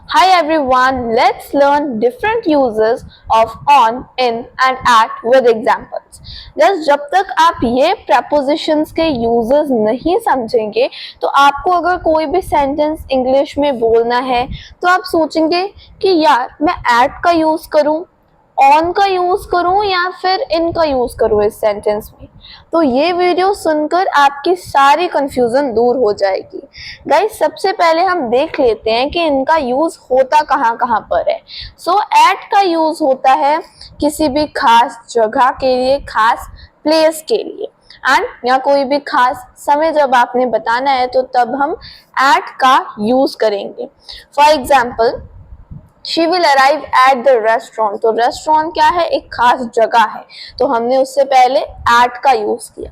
Hi everyone, let's learn different uses of on, in and at with examples. Guys, जब तक आप ये prepositions के uses नहीं समझेंगे तो आपको अगर कोई भी sentence इंग्लिश में बोलना है तो आप सोचेंगे कि यार मैं at का यूज करूं, ऑन का यूज करूं या फिर इन का यूज करूं इस सेंटेंस में। तो ये वीडियो सुनकर आपकी सारी कंफ्यूजन दूर हो जाएगी। गाइस, सबसे पहले हम देख लेते हैं कि इनका यूज होता कहाँ कहाँ पर है। सो एट का यूज होता है किसी भी खास जगह के लिए, खास प्लेस के लिए, एंड या कोई भी खास समय जब आपने बताना है तो तब हम एट का यूज करेंगे। For example, she will arrive at the restaurant. तो रेस्टोरेंट क्या है? एक खास जगह है, तो हमने उससे पहले एट का यूज किया।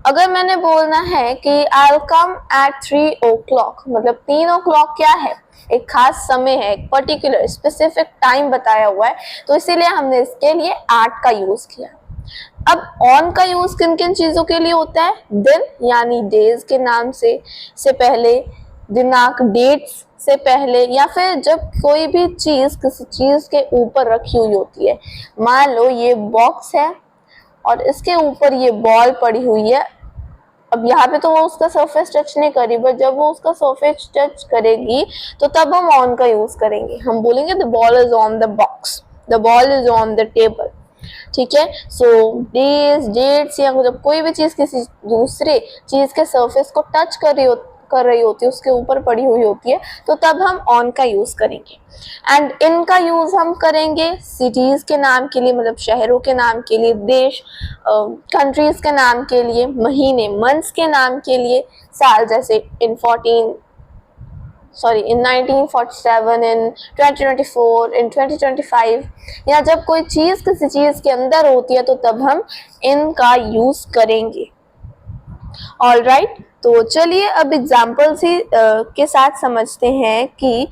अगर मैंने बोलना है कि आई विल कम एट 3 o'clock, मतलब 3 o'clock क्या है? एक खास समय है, एक पर्टिकुलर स्पेसिफिक टाइम बताया हुआ है, तो इसीलिए हमने इसके लिए एट का यूज किया। अब ऑन का यूज किन किन चीजों के लिए होता है? दिन यानी डेज के नाम से पहले, दिनांक डेट्स से पहले, या फिर जब कोई भी चीज किसी चीज के ऊपर रखी हुई होती है। मान लो ये बॉक्स है और इसके ऊपर ये बॉल पड़ी हुई है। अब यहाँ पे तो वो उसका सरफेस टच नहीं करी, बट जब वो उसका सरफेस टच करेगी तो तब हम ऑन का यूज करेंगे। हम बोलेंगे the ball is on the box, the ball is on the table. ठीक है, सो डेज, डेट्स या जब कोई भी चीज किसी दूसरे चीज के सरफेस को टच कर रही होती है, उसके ऊपर पड़ी हुई होती है, तो तब हम ऑन का यूज करेंगे। एंड इन का यूज हम करेंगे सिटीज के नाम के लिए, मतलब शहरों के नाम के लिए, देश, कंट्रीज के नाम के लिए, महीने, मंथ्स के नाम के लिए, साल जैसे इन 1947, इन 2024, इन 2025, या जब कोई चीज किसी चीज के अंदर होती है तो तब हम इनका यूज करेंगे। ऑल राइट, तो चलिए अब एग्जाम्पल्स ही के साथ समझते हैं कि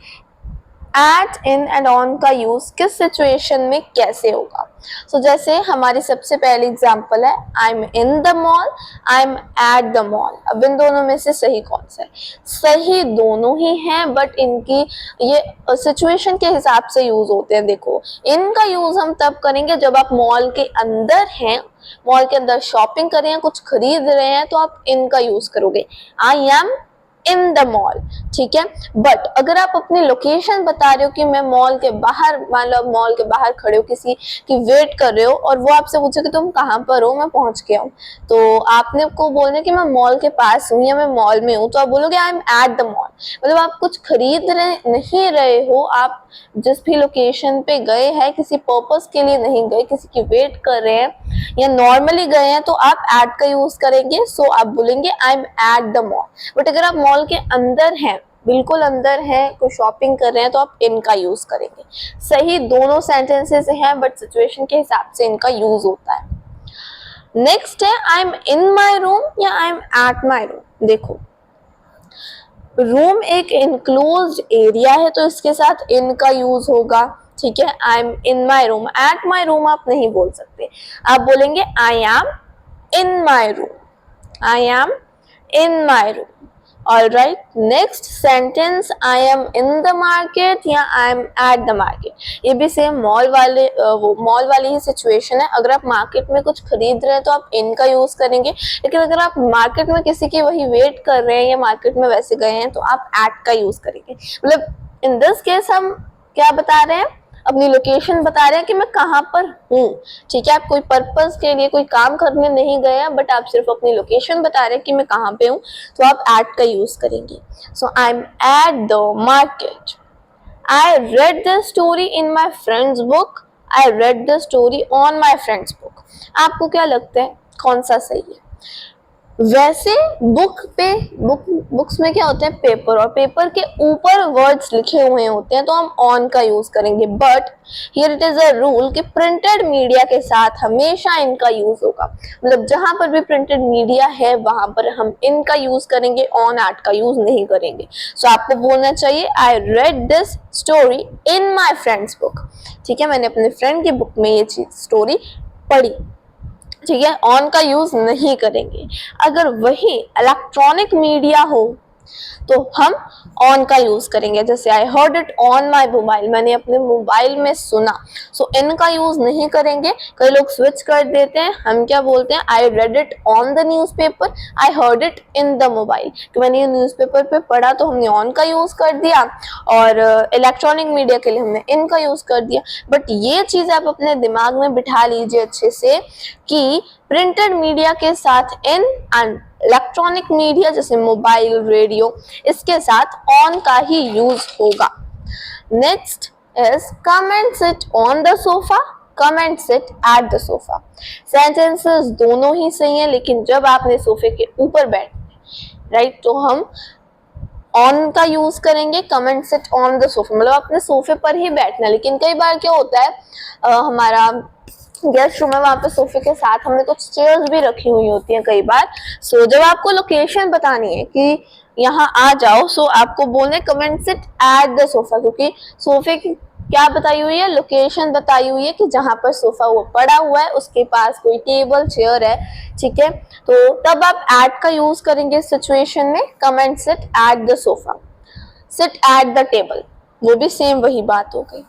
एट, इन एंड ऑन का यूज किस सिचुएशन में कैसे होगा। सो जैसे हमारी सबसे पहली एग्जांपल है, I am in the mall, I am at the mall. अब इन दोनों में से सही कौन सा है? सही दोनों ही हैं, बट इनकी ये सिचुएशन के हिसाब से यूज होते हैं। देखो, इनका यूज हम तब करेंगे जब आप मॉल के अंदर हैं, मॉल के अंदर शॉपिंग कर रहे हैं, कुछ खरीद रहे हैं, तो आप इनका यूज करोगे, आई एम इन द मॉल। ठीक है, बट अगर आप अपनी लोकेशन बता रहे हो कि मैं मॉल के बाहर, मान लो मॉल के बाहर खड़े हो, किसी की वेट कर रहे हो और वो आपसे पूछे कि तुम कहाँ पर हो, मैं पहुंच गया हूँ, तो आपने को बोलना कि मैं मॉल के पास हूँ या मैं मॉल में हूँ, तो आप बोलोगे आई एम एट द मॉल। मतलब आप कुछ खरीद रहे नहीं रहे हो, आप जिस भी लोकेशन पे गए हैं किसी पर्पस के लिए नहीं गए, किसी की वेट कर रहे हैं या नॉर्मली गए हैं, तो आप एट का यूज करेंगे। सो आप बोलेंगे I am at the mall. But अगर आप मॉल के अंदर हैं, बिल्कुल अंदर है, कोई शॉपिंग कर रहे हैं, तो आप इनका यूज करेंगे। सही दोनों सेंटेंसेस हैं, बट सिचुएशन के हिसाब से इनका यूज होता है। नेक्स्ट है I am in my room या I am eight my room. देखो, रूम एक इनक्लोज्ड एरिया है, तो इसके साथ इन का यूज होगा। ठीक है, I am in my room. At my room आप नहीं बोल सकते, आप बोलेंगे I am in my room, I am in my room. All right, next sentence, I am in the market या I am at the market. ये भी same mall वाली ही सिचुएशन है। अगर आप मार्केट में कुछ खरीद रहे हैं तो आप इन का यूज करेंगे, लेकिन अगर आप मार्केट में किसी की वही वेट कर रहे हैं या मार्केट में वैसे गए हैं तो आप एट का यूज करेंगे। मतलब इन दिस केस हम क्या बता रहे हैं? अपनी लोकेशन बता रहे हैं कि मैं कहाँ पर हूँ। ठीक है, आप कोई पर्पस के लिए कोई काम करने नहीं गए हैं, बट आप सिर्फ अपनी लोकेशन बता रहे हैं कि मैं कहाँ पे हूँ, तो आप एट का यूज करेंगे। So I am at the market, I read the story in my friends book, I read the story on my friends book. आपको क्या लगता है कौन सा सही है? वैसे बुक्स में क्या होता है? पेपर, और पेपर के ऊपर वर्ड्स लिखे हुए होते हैं, तो हम ऑन का यूज करेंगे। But here it is a rule कि प्रिंटेड मीडिया के साथ हमेशा इनका यूज होगा। मतलब जहां पर भी प्रिंटेड मीडिया है वहां पर हम इनका यूज करेंगे, ऑन एट का यूज नहीं करेंगे। सो आपको बोलना चाहिए I read this story in my friends book. ठीक है, मैंने अपने फ्रेंड की बुक में ये चीज स्टोरी पढ़ी। ठीक है, ऑन का यूज नहीं करेंगे। अगर वही इलेक्ट्रॉनिक मीडिया हो, तो हम ऑन का यूज करेंगे। जैसे I heard it on my mobile, मैंने अपने मोबाइल में सुना। सो इन का यूज नहीं करेंगे। कई लोग स्विच कर देते हैं, हम क्या बोलते हैं, I read it on the newspaper, I heard it in the mobile. कि मैंने ये न्यूज़पेपर पे पढ़ा तो हमने ऑन का यूज कर दिया, और इलेक्ट्रॉनिक मीडिया के लिए हमने इन का यूज कर दिया। बट ये चीज आप अपने दिमाग में बिठा लीजिए अच्छे से कि प्रिंटेड मीडिया के साथ इन एंड इलेक्ट्रॉनिक मीडिया जैसे मोबाइल, रेडियो, इसके साथ ऑन का ही यूज होगा। Next is come and sit on the sofa, come and sit at the sofa. Sentences दोनों ही सही हैं, लेकिन जब आपने सोफे के ऊपर बैठना है, राइट, तो हम ऑन का यूज करेंगे, कम and sit on the sofa, मतलब अपने सोफे पर ही बैठना। लेकिन कई बार क्या होता है, हमारा गेस्ट रूम है, वहां पे सोफे के साथ हमने कुछ चेयर्स भी रखी हुई होती हैं कई बार। सो जब आपको लोकेशन बतानी है कि यहाँ आ जाओ, सो आपको बोलने कम and sit at the sofa, क्योंकि सोफे की क्या बताई हुई है, लोकेशन बताई हुई है कि जहां पर सोफा वो पड़ा हुआ है उसके पास कोई टेबल चेयर है, ठीक है। तो तब आप एट का यूज करेंगे इस सिचुएशन में, come and sit at the sofa, sit at the table, वो भी सेम वही बात हो गई।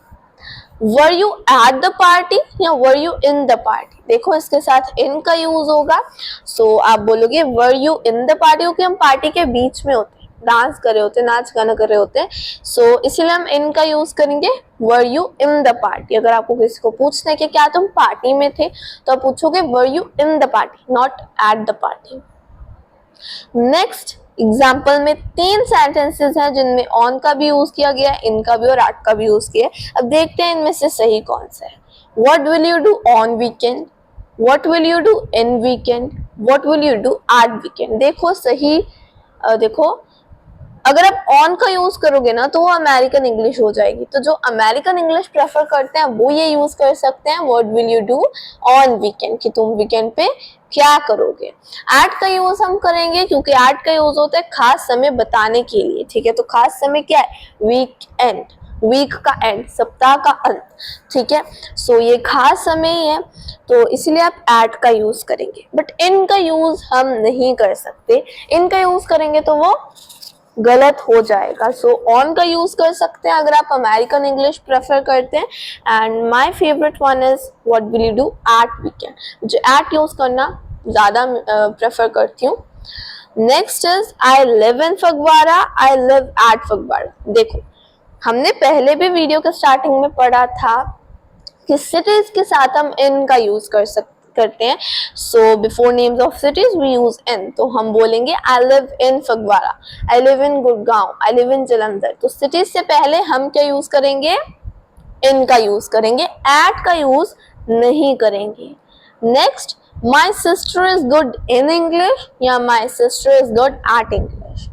Were you at the party या were you in the party, देखो इसके साथ इन का यूज होगा। सो आप बोलोगे वर यू इन द पार्टी, क्योंकि हम पार्टी के बीच में होते हैं, डांस कर रहे होते हैं, नाच गाना कर रहे होते हैं। सो इसीलिए हम इन का यूज करेंगे, वर यू इन द पार्टी। अगर आपको किसी को पूछना है कि क्या तुम पार्टी में थे, तो आप पूछोगे वर you in the party, not at the party. Next example में 3 सेंटेंसेस हैं जिनमें ऑन का भी यूज किया गया है, इन का भी और एट का भी यूज किया है। अब देखते हैं इनमें से सही कौन सा है। What will you do on weekend, what will you do in weekend, what will you do at weekend. देखो सही, देखो अगर आप ऑन का यूज करोगे ना तो वो अमेरिकन इंग्लिश हो जाएगी। तो जो अमेरिकन इंग्लिश प्रेफर करते हैं वो ये यूज कर सकते हैं, what will you do on weekend, कि तुम वीकेंड पे क्या करोगे। एट का यूज हम करेंगे क्योंकि एट का यूज होता है खास समय बताने के लिए, ठीक है। तो खास समय क्या है, वीकेंड, वीक का एंड, सप्ताह का अंत, ठीक है। सो ये खास समय ही है, तो इसलिए आप एट का यूज करेंगे। बट इन का यूज हम नहीं कर सकते, इन का यूज करेंगे तो वो गलत हो जाएगा। सो ऑन का यूज कर सकते हैं अगर आप अमेरिकन इंग्लिश प्रेफर करते हैं। And my favourite one is what will you do at weekend, मुझे एट यूज करना ज्यादा प्रेफर करती हूँ। Next is I live in Phagwara, I live at Phagwara. देखो हमने पहले भी वीडियो के स्टार्टिंग में पढ़ा था कि सिटीज के साथ हम इन का यूज करते हैं। So before names of cities we use in, तो हम बोलेंगे I live in Phagwara, I live in Gurgaon, I live in Jalandhar. तो सिटीज से पहले हम क्या यूज करेंगे, इन का यूज करेंगे, एट का यूज नहीं करेंगे। Next, my sister is good in English या my sister is good at English.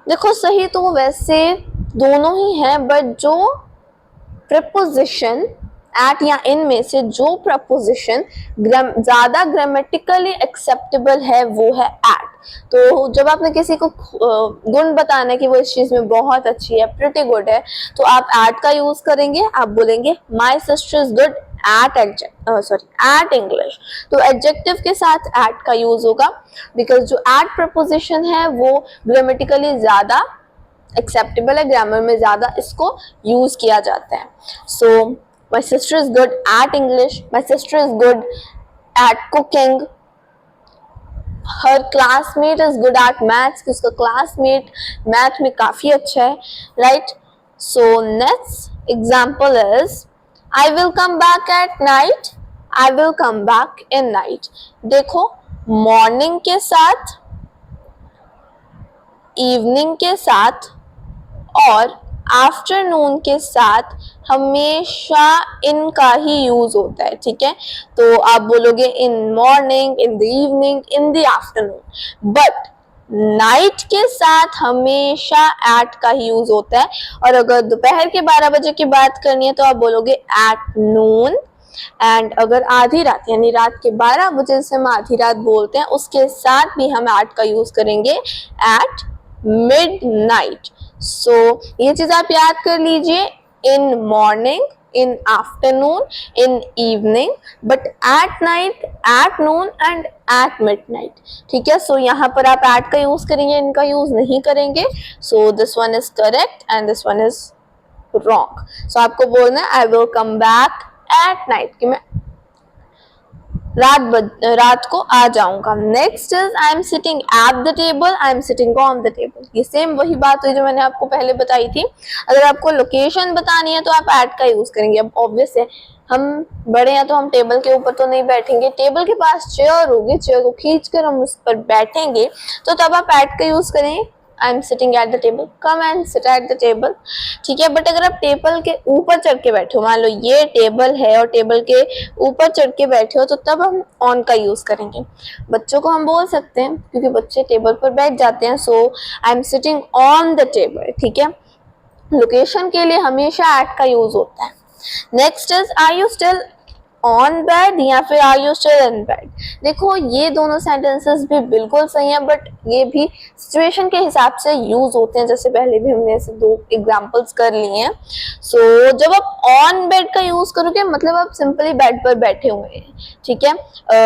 देखो सही तो वैसे दोनों ही है, बट जो प्रपोजिशन एट या इन में से जो प्रपोजिशन ज्यादा ग्रामेटिकली एक्सेप्टेबल है वो है एट। तो जब आपने किसी को गुण बताना है कि वो इस चीज में बहुत अच्छी है, प्रिटी गुड है, तो आप एट का यूज करेंगे। आप बोलेंगे माई sister is good at English. तो एडजेक्टिव के साथ एट का यूज होगा, बिकॉज जो एट प्रपोजिशन है वो ग्रामेटिकली ज्यादा एक्सेप्टेबल है, ग्रामर में ज्यादा इसको यूज किया जाता है। सो my sister is good at English, my sister is good at cooking, her classmate is good at maths, उसका classmate math में काफी अच्छा है, right? So next example is I will come back at night, I will come back in night। देखो morning के साथ, evening के साथ और आफ्टरनून के साथ हमेशा इन का ही यूज होता है, ठीक है। तो आप बोलोगे in morning, in the evening, in the afternoon. But night के साथ हमेशा एट का ही यूज होता है। और अगर दोपहर के 12 बजे की बात करनी है तो आप बोलोगे एट नून। एंड अगर आधी रात यानी रात के 12 बजे से हम आधी रात बोलते हैं, उसके साथ भी हम एट का यूज करेंगे, एट मिडनाइट। सो ये चीज आप याद कर लीजिए, in morning, in afternoon, in evening, but at night, at noon and at midnight. ठीक है, सो यहाँ पर आप at का यूज करेंगे, इनका यूज नहीं करेंगे. So this one is correct and this one is wrong. So आपको बोलना है I will come back at night, कि मैं रात को आ जाऊंगा. Next is I am sitting at the table, I am sitting on the table. ये सेम वही बात हुई जो मैंने आपको पहले बताई थी. अगर आपको लोकेशन बतानी है तो आप एट का यूज करेंगे. अब ऑब्वियस है, हम बड़े हैं तो हम टेबल के ऊपर तो नहीं बैठेंगे. टेबल के पास चेयर होगी, चेयर को खींच कर हम उस पर बैठेंगे, तो तब आप एट का यूज करेंगे. आई am sitting at the table, come and sit at the table. ठीक है, बट अगर आप टेबल के ऊपर चढ़ के बैठे हो, मान लो ये टेबल है और टेबल के ऊपर चढ़ के बैठे हो, तो तब हम ऑन का यूज करेंगे. बच्चों को हम बोल सकते हैं क्योंकि बच्चे टेबल पर बैठ जाते हैं. So I am sitting on the table. ठीक है, लोकेशन के लिए हमेशा एट का यूज होता है. Next is are you still on bed या फिर are you still in bed. देखो ये दोनों सेंटेंसेस भी बिल्कुल सही है, बट ये भी सिचुएशन के हिसाब से यूज होते हैं, जैसे पहले भी हमने ऐसे दो एग्जांपल्स कर लिए हैं. सो जब आप ऑन बेड का यूज करोगे मतलब आप सिंपली बेड पर बैठे हुए हैं. ठीक है,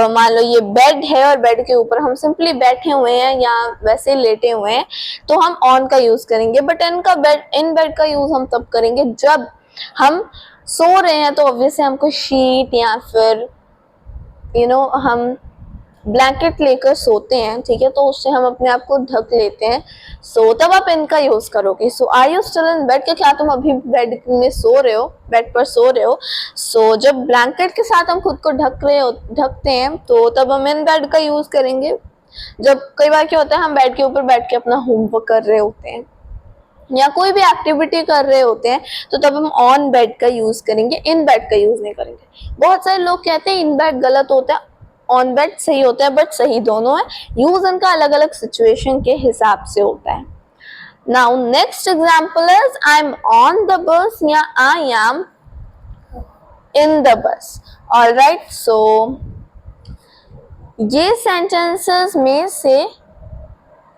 मान लो ये बेड है और बेड के ऊपर हम सिंपली बैठे हुए हैं या वैसे लेटे हुए हैं, तो हम ऑन का यूज करेंगे. बट इन बेड का यूज हम तब करेंगे जब हम सो रहे हैं, तो ऑब्वियसली हमको शीट या फिर हम ब्लैंकेट लेकर सोते हैं. ठीक है, तो उससे हम अपने आप को ढक लेते हैं. सो तब आप इनका यूज करोगे. So are you still in bed, के क्या तुम अभी बेड में सो रहे हो, बेड पर सो रहे हो. सो जब ब्लैंकेट के साथ हम खुद को ढकते हैं, तो तब हम इन बेड का यूज करेंगे. जब कई बार क्या होता है, हम बेड के ऊपर बैठ के अपना होमवर्क कर रहे होते हैं या कोई भी एक्टिविटी कर रहे होते हैं, तो तब हम ऑन बेड का यूज करेंगे, इन बेड का यूज नहीं करेंगे. बहुत सारे लोग कहते हैं इन बेड गलत होता है, ऑन बेड सही होता है, बट सही दोनों है. यूज इनका अलग अलग सिचुएशन के हिसाब से होता है. Now next example is I am on the bus या I am in the bus. Alright, so ये सेंटेंसेस में से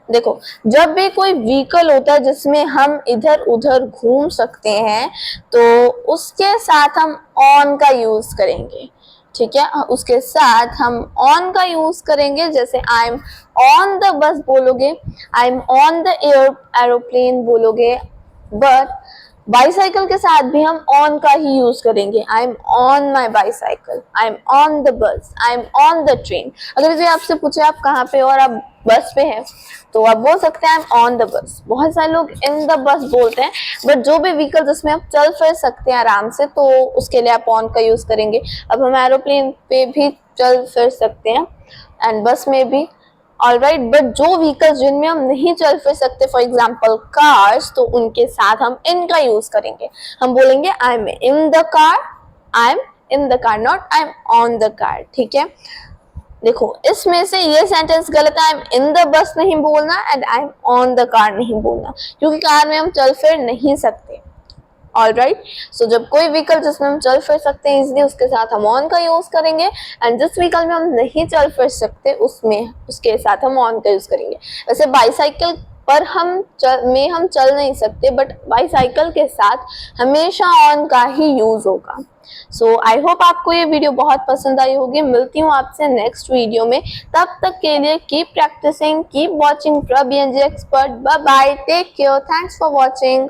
देखो, जब भी कोई व्हीकल होता है जिसमें हम इधर उधर घूम सकते हैं, तो उसके साथ हम ऑन का यूज करेंगे. ठीक है, उसके साथ हम ऑन का यूज करेंगे. जैसे आई एम ऑन द बस बोलोगे, आई एम ऑन द एरोप्लेन बोलोगे. बट बाईसाइकिल के साथ भी हम ऑन का ही यूज करेंगे. आई am on my bicycle, I am on the बस, आई एम ऑन द ट्रेन. अगर जो आपसे पूछे आप कहाँ पे हो और आप बस पे हैं, तो आप बोल सकते हैं आई एम ऑन द बस. बहुत सारे लोग इन द बस बोलते हैं, बट जो भी व्हीकल जिसमें आप चल फिर सकते हैं आराम से, तो उसके लिए आप ऑन का यूज करेंगे. अब हम एरोप्लेन पे भी चल फिर सकते हैं एंड बस में भी. ऑलराइट, बट जो व्हीकल्स जिनमें हम नहीं चल फिर सकते, फॉर एग्जाम्पल कार्स, तो उनके साथ हम इन का यूज करेंगे. हम बोलेंगे I am in the car, I am in the car, not I am on the car. ठीक है, देखो इसमें से ये सेंटेंस गलत है. आई एम इन द बस नहीं बोलना and I am on the car नहीं बोलना, क्योंकि कार में हम चल फिर नहीं सकते. ऑलराइट, सो जब कोई व्हीकल जिसमें हम चल फिर सकते हैं इजीली, उसके साथ हम ऑन का यूज करेंगे. एंड जिस व्हीकल में हम नहीं चल फिर सकते उसके साथ हम ऑन का यूज करेंगे. वैसे बाईसाइकिल पर हम चल नहीं सकते, बट बाईसाइकिल के साथ हमेशा ऑन का ही यूज होगा. सो आई होप आपको ये वीडियो बहुत पसंद आई होगी. मिलती हूँ आपसे नेक्स्ट वीडियो में. तब तक के लिए keep practising, keep watching Prabh expert. Bye bye, take care, thanks for watching.